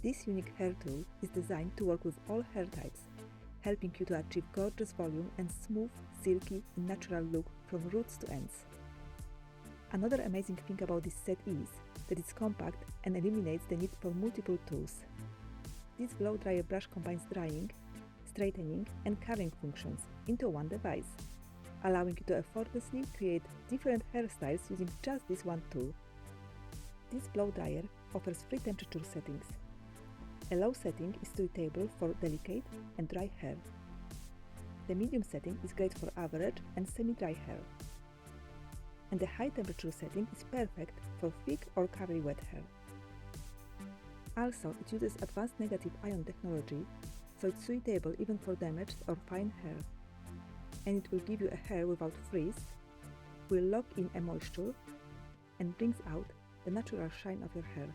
This unique hair tool is designed to work with all hair types, helping you to achieve gorgeous volume and smooth, silky and natural look from roots to ends. Another amazing thing about this set is that it's compact and eliminates the need for multiple tools. This blow dryer brush combines drying, straightening and curling functions into one device, allowing you to effortlessly create different hairstyles using just this one tool. This blow dryer offers 3 temperature settings. A low setting is suitable for delicate and dry hair. The medium setting is great for average and semi-dry hair. And the high temperature setting is perfect for thick or curly wet hair. Also, it uses advanced negative ion technology, so it's suitable even for damaged or fine hair. And it will give you a hair without frizz, will lock in a moisture, and brings out the natural shine of your hair.